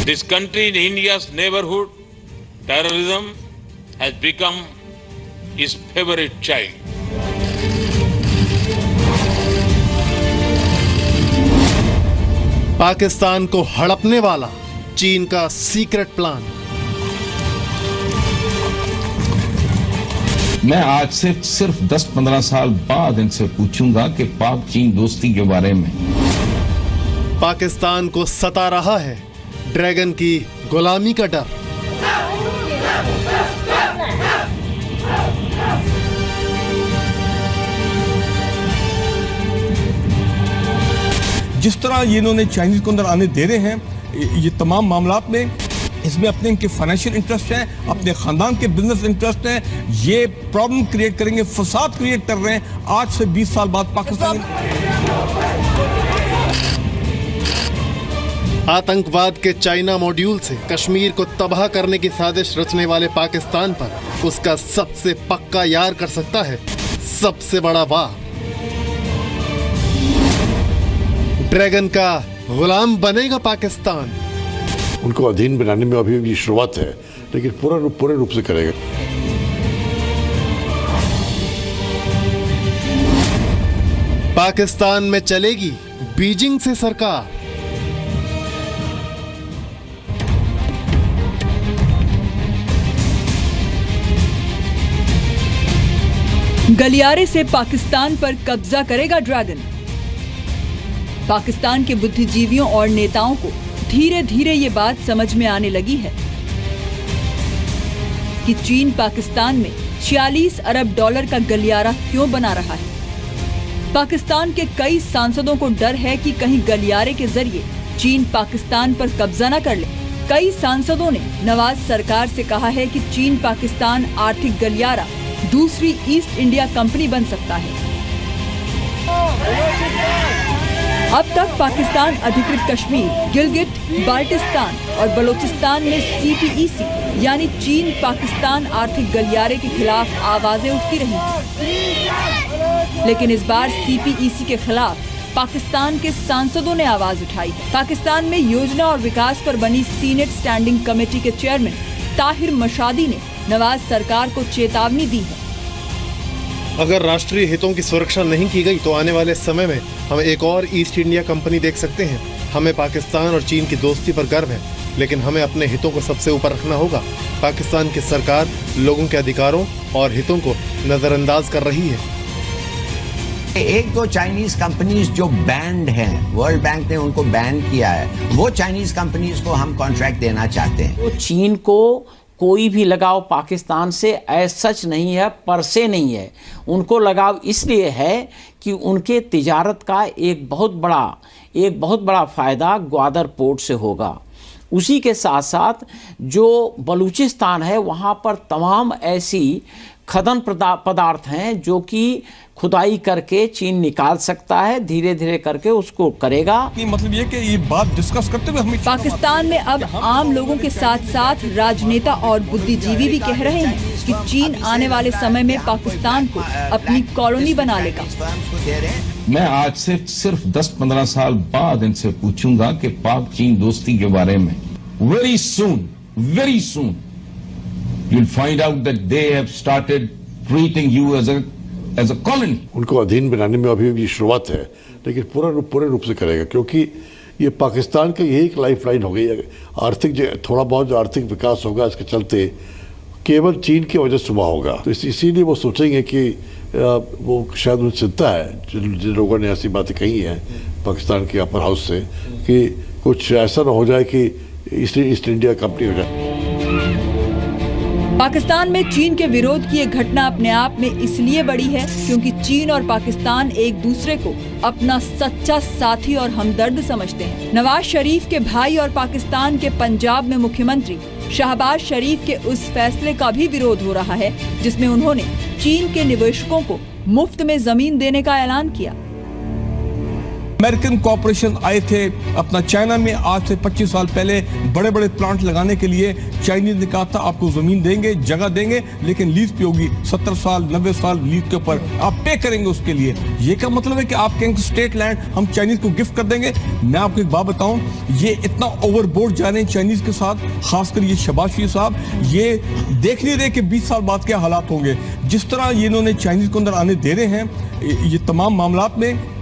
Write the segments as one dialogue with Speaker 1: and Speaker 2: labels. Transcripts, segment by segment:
Speaker 1: This country in India's neighborhood, terrorism has become his favorite child.
Speaker 2: Pakistan को हड़पने वाला चीन का सीक्रेट प्लान।
Speaker 3: मैं आज से सिर्फ 10-15 साल बाद इनसे पूछूंगा कि पाक चीन दोस्ती के बारे में।
Speaker 2: पाकिस्तान को सता रहा है ड्रैगन की गुलामी का डर।
Speaker 4: जिस तरह ये इन्होंने चाइनीज को अंदर आने दे रहे हैं, ये तमाम मामलात में इसमें अपने इनके फाइनेंशियल इंटरेस्ट हैं, अपने खानदान के बिजनेस इंटरेस्ट हैं, ये प्रॉब्लम क्रिएट करेंगे, फसाद क्रिएट कर रहे हैं। आज से 20 साल बाद पाकिस्तान
Speaker 2: आतंकवाद के चाइना मॉड्यूल से कश्मीर को तबाह करने की साजिश रचने वाले पाकिस्तान पर उसका सबसे पक्का यार कर सकता है सबसे बड़ा वार। ड्रैगन का गुलाम बनेगा पाकिस्तान।
Speaker 5: उनको अधीन बनाने में अभी भी शुरुआत है, लेकिन पूरे रूप से करेगा।
Speaker 2: पाकिस्तान में चलेगी बीजिंग से सरकार।
Speaker 6: गलियारे से पाकिस्तान पर कब्जा करेगा ड्रैगन। पाकिस्तान के बुद्धिजीवियों और नेताओं को धीरे धीरे ये बात समझ में आने लगी है कि चीन पाकिस्तान में 46 अरब डॉलर का गलियारा क्यों बना रहा है। पाकिस्तान के कई सांसदों को डर है कि कहीं गलियारे के जरिए चीन पाकिस्तान पर कब्जा न कर ले। कई सांसदों ने नवाज सरकार से कहा है कि चीन पाकिस्तान आर्थिक गलियारा दूसरी ईस्ट इंडिया कंपनी बन सकता है। अब तक पाकिस्तान अधिकृत कश्मीर, गिलगिट, बाल्टिस्तान और बलोचिस्तान में CPEC यानी चीन पाकिस्तान आर्थिक गलियारे के खिलाफ आवाजें उठती रही, लेकिन इस बार CPEC के खिलाफ पाकिस्तान के सांसदों ने आवाज उठाई है। पाकिस्तान में योजना और विकास पर बनी सीनेट स्टैंडिंग कमेटी के चेयरमैन ताहिर मशादी ने नवाज सरकार को चेतावनी दी है।
Speaker 2: अगर राष्ट्रीय हितों की सुरक्षा नहीं की गई तो आने वाले समय में हम एक और ईस्ट इंडिया कंपनी देख सकते हैं। हमें पाकिस्तान और चीन की दोस्ती पर गर्व है, लेकिन हमें अपने हितों को सबसे ऊपर रखना होगा। पाकिस्तान की सरकार लोगों के अधिकारों और हितों को नजरअंदाज कर रही है।
Speaker 7: एक दो चाइनीज कंपनीज जो बैंड हैं, वर्ल्ड बैंक ने उनको बैन किया है, वो चाइनीज कंपनीज को हम कॉन्ट्रैक्ट देना चाहते हैं।
Speaker 8: तो चीन को कोई भी लगाव पाकिस्तान से एज सच नहीं है, पर से नहीं है। उनको लगाव इसलिए है कि उनके तिजारत का एक बहुत बड़ा फ़ायदा ग्वादर पोर्ट से होगा। उसी के साथ साथ जो बलूचिस्तान है वहाँ पर तमाम ऐसी खदन पदार्थ हैं जो कि खुदाई करके चीन निकाल सकता है, धीरे धीरे करके उसको करेगा।
Speaker 4: मतलब ये कि ये बात डिस्कस करते हुए हमें
Speaker 6: पाकिस्तान में अब आम लोगों के साथ साथ राजनेता और बुद्धिजीवी भी कह रहे हैं कि चीन आने वाले समय में पाकिस्तान को अपनी कॉलोनी बना लेगा।
Speaker 3: मैं आज से सिर्फ 10-15 साल बाद इनसे पूछूंगा कि पाक चीन दोस्ती के बारे में। very soon you'll find out that they have started treating you as a colony.
Speaker 5: उनको अधीन बनाने में अभी भी शुरुआत है, लेकिन पूरे रूप से करेगा, क्योंकि ये पाकिस्तान का यही एक लाइफ लाइन हो गई है। आर्थिक थोड़ा बहुत जो आर्थिक विकास होगा इसके चलते केवल चीन की वजह से हुआ होगा। तो इसीलिए वो सोचेंगे कि वो शायद उन्हें चिंता है, जिन लोगों ने ऐसी बातें कही हैं पाकिस्तान के अपर हाउस से, कि कुछ ऐसा ना हो जाए कि ईस्ट इंडिया कंपनी हो जाए।
Speaker 6: पाकिस्तान में चीन के विरोध की एक घटना अपने आप में इसलिए बड़ी है क्योंकि चीन और पाकिस्तान एक दूसरे को अपना सच्चा साथी और हमदर्द समझते हैं। नवाज शरीफ के भाई और पाकिस्तान के पंजाब में मुख्यमंत्री शहबाज शरीफ के उस फैसले का भी विरोध हो रहा है जिसमें उन्होंने चीन के निवेशकों को मुफ्त में जमीन देने का ऐलान किया।
Speaker 4: अमेरिकन कॉर्पोरेशन आए थे अपना चाइना में आज से 25 साल पहले बड़े बड़े प्लांट लगाने के लिए। चाइनीज ने कहा था आपको जमीन देंगे, जगह देंगे, लेकिन लीज पे होगी, 70 साल 90 साल लीज के ऊपर आप पे करेंगे उसके लिए। ये क्या मतलब है कि आप कहेंगे स्टेट लैंड हम चाइनीज को गिफ्ट कर देंगे? मैं आपको एक बात बताऊं, ये इतना ओवरबोर्ड जा रहे हैं चाइनीज के साथ, खासकर ये शहबाज शरीफ साहब, ये देख नहीं रहे कि 20 साल बाद क्या हालात होंगे। जिस तरह ये इन्होंने चाइनीज को अंदर आने दे रहे हैं, ये तमाम मामलात में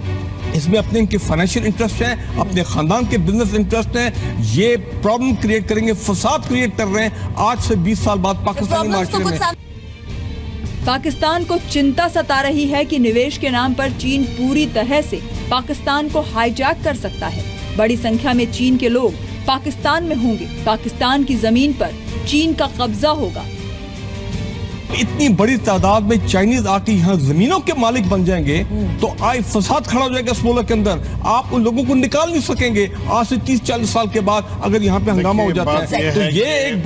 Speaker 4: इसमें अपने इनके फाइनेंशियल इंटरेस्ट हैं, अपने खानदान के बिजनेस इंटरेस्ट हैं, ये प्रॉब्लम क्रिएट करेंगे, फसाद क्रिएट कर रहे हैं आज से 20 साल बाद पाकिस्तानी माशरे में।
Speaker 6: पाकिस्तान को चिंता सता रही है कि निवेश के नाम पर चीन पूरी तरह से पाकिस्तान को हाईजैक कर सकता है। बड़ी संख्या में चीन के लोग पाकिस्तान में होंगे, पाकिस्तान की जमीन पर चीन का कब्जा होगा।
Speaker 4: इतनी बड़ी तादाद में चाइनीज आके यहाँ जमीनों के मालिक बन जाएंगे तो आए फसाद खड़ा हो जाएगा इस मुल्क के अंदर। आप उन लोगों को निकाल नहीं सकेंगे आज से 30-40 साल के बाद अगर यहाँ पे हंगामा हो जाता है। तो ये एक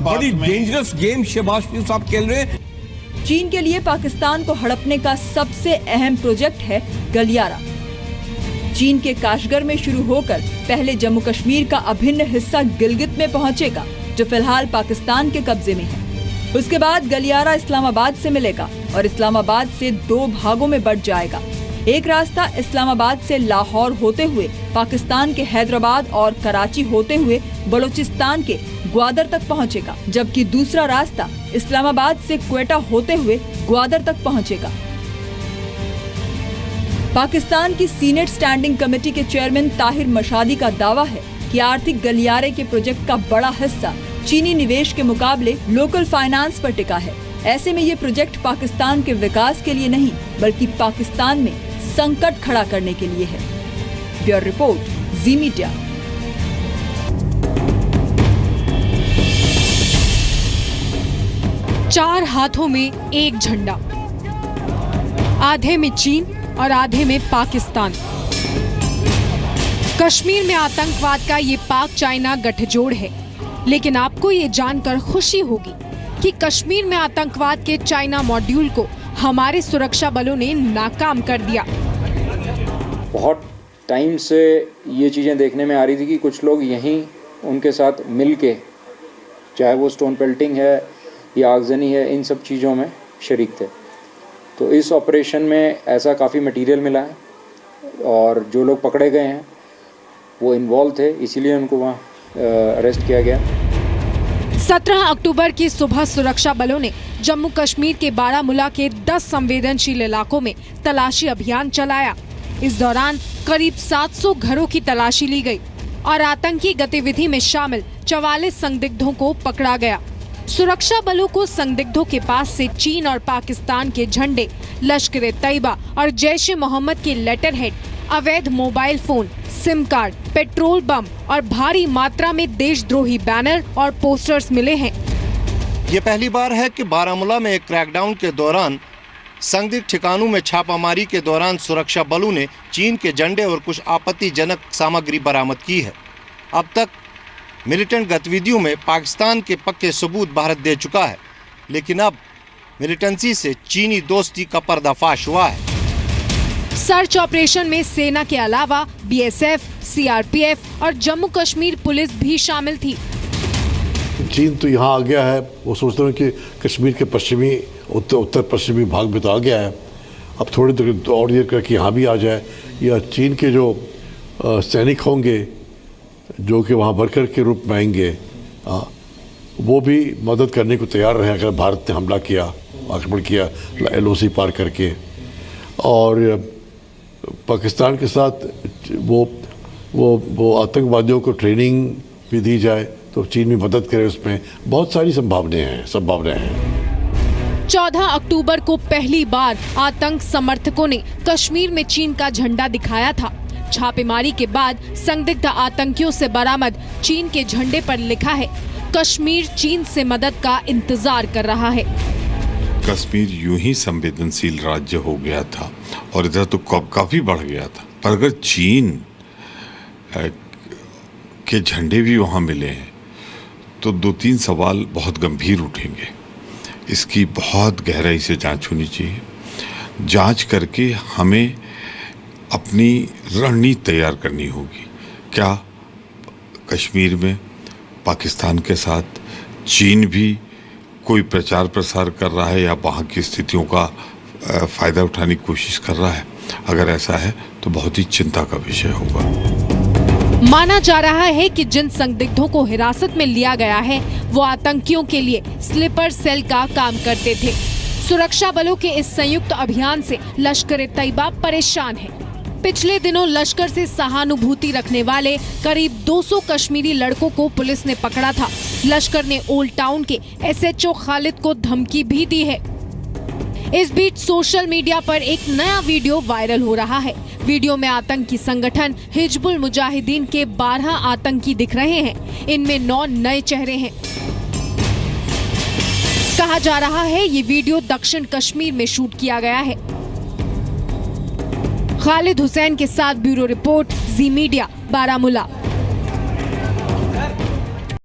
Speaker 4: बड़ी डेंजरस गेम शहबाज शरीफ साहब खेल रहे हैं।
Speaker 6: चीन के लिए पाकिस्तान को हड़पने का सबसे अहम प्रोजेक्ट है गलियारा। चीन के काशगर में शुरू होकर पहले जम्मू कश्मीर का अभिन्न हिस्सा गिलगित में पहुंचेगा, जो फिलहाल पाकिस्तान के कब्जे में है। उसके बाद गलियारा इस्लामाबाद से मिलेगा और इस्लामाबाद से 2 भागों में बंट जाएगा। एक रास्ता इस्लामाबाद से लाहौर होते हुए पाकिस्तान के हैदराबाद और कराची होते हुए बलूचिस्तान के ग्वादर तक पहुंचेगा, जबकि दूसरा रास्ता इस्लामाबाद से क्वेटा होते हुए ग्वादर तक पहुंचेगा। पाकिस्तान की सीनेट स्टैंडिंग कमेटी के चेयरमैन ताहिर मशादी का दावा है कि आर्थिक गलियारे के प्रोजेक्ट का बड़ा हिस्सा चीनी निवेश के मुकाबले लोकल फाइनेंस पर टिका है। ऐसे में ये प्रोजेक्ट पाकिस्तान के विकास के लिए नहीं बल्कि पाकिस्तान में संकट खड़ा करने के लिए है। ब्यूरो रिपोर्ट, जी मीडिया।
Speaker 9: चार हाथों में एक झंडा, आधे में चीन और आधे में पाकिस्तान। कश्मीर में आतंकवाद का ये पाक चाइना गठजोड़ है, लेकिन आपको ये जानकर खुशी होगी कि कश्मीर में आतंकवाद के चाइना मॉड्यूल को हमारे सुरक्षा बलों ने नाकाम कर दिया।
Speaker 10: बहुत टाइम से ये चीज़ें देखने में आ रही थी कि कुछ लोग यहीं उनके साथ मिल के, चाहे वो स्टोन पेल्टिंग है या आगजनी है, इन सब चीज़ों में शरीक थे। तो इस ऑपरेशन में ऐसा काफ़ी मटेरियल मिला है और जो लोग पकड़े गए हैं वो इन्वॉल्व थे, इसीलिए उनको वहाँ अरेस्ट किया गया।
Speaker 9: 17 अक्टूबर की सुबह सुरक्षा बलों ने जम्मू कश्मीर के बारामूला के 10 संवेदनशील इलाकों में तलाशी अभियान चलाया। इस दौरान करीब 700 घरों की तलाशी ली गई और आतंकी गतिविधि में शामिल 44 संदिग्धों को पकड़ा गया। सुरक्षा बलों को संदिग्धों के पास से चीन और पाकिस्तान के झंडे, लश्कर-ए-तैयबा और जैश-ए-मोहम्मद के लेटर हेड, अवैध mobile phone, SIM card, petrol bomb और भारी मात्रा में देशद्रोही बैनर और पोस्टर्स मिले हैं।
Speaker 11: ये पहली बार है कि बारामूला में एक क्रैकडाउन के दौरान संदिग्ध ठिकानों में छापामारी के दौरान सुरक्षा बलों ने चीन के झंडे और कुछ आपत्तिजनक सामग्री बरामद की है। अब तक मिलिटेंट गतिविधियों में पाकिस्तान के पक्के सबूत भारत दे चुका है, लेकिन अब मिलिटेंसी से चीनी दोस्ती का पर्दाफाश हुआ है।
Speaker 9: सर्च ऑपरेशन में सेना के अलावा बीएसएफ, सीआरपीएफ और जम्मू कश्मीर पुलिस भी शामिल थी।
Speaker 5: चीन तो यहाँ आ गया है, वो सोचते हैं कि कश्मीर के पश्चिमी उत्तर पश्चिमी भाग में तो आ गया है, अब थोड़ी देर और देर करके यहाँ भी आ जाए, या चीन के जो सैनिक होंगे जो कि वहाँ वर्कर के रूप में आएंगे, वो भी मदद करने को तैयार रहे अगर भारत ने हमला किया, आक्रमण किया LOC पार करके। और पाकिस्तान के साथ वो आतंकवादियों को ट्रेनिंग भी दी जाए तो चीन भी मदद करे, उसमें बहुत सारी संभावनाएं हैं।
Speaker 9: 14 अक्टूबर को पहली बार आतंक समर्थकों ने कश्मीर में चीन का झंडा दिखाया था। छापेमारी के बाद संदिग्ध आतंकियों से बरामद चीन के झंडे पर लिखा है, कश्मीर चीन से मदद का इंतजार कर रहा है।
Speaker 12: कश्मीर यूं ही संवेदनशील राज्य हो गया था और इधर तो काफी बढ़ गया था, पर अगर चीन के झंडे भी वहां मिले हैं तो 2-3 सवाल बहुत गंभीर उठेंगे। इसकी बहुत गहराई से जांच होनी चाहिए। जांच करके हमें अपनी रणनीति तैयार करनी होगी। क्या कश्मीर में पाकिस्तान के साथ चीन भी कोई प्रचार प्रसार कर रहा है या वहाँ की स्थितियों का फ़ायदा उठाने की कोशिश कर रहा है? अगर ऐसा है तो बहुत ही चिंता का विषय होगा।
Speaker 9: माना जा रहा है कि जिन संदिग्धों को हिरासत में लिया गया है वो आतंकियों के लिए स्लीपर सेल का काम करते थे। सुरक्षा बलों के इस संयुक्त अभियान से लश्कर-ए-तैयबा परेशान है। पिछले दिनों लश्कर से सहानुभूति रखने वाले करीब 200 कश्मीरी लड़कों को पुलिस ने पकड़ा था। लश्कर ने ओल्ड टाउन के SHO खालिद को धमकी भी दी है। इस बीच सोशल मीडिया पर एक नया वीडियो वायरल हो रहा है। वीडियो में आतंकी संगठन हिजबुल मुजाहिदीन के 12 आतंकी दिख रहे हैं। इनमें 9 नए चेहरे हैं। कहा जा रहा है ये वीडियो दक्षिण कश्मीर में शूट किया गया है। खालिद हुसैन के साथ ब्यूरो रिपोर्ट, जी मीडिया, बारामूला।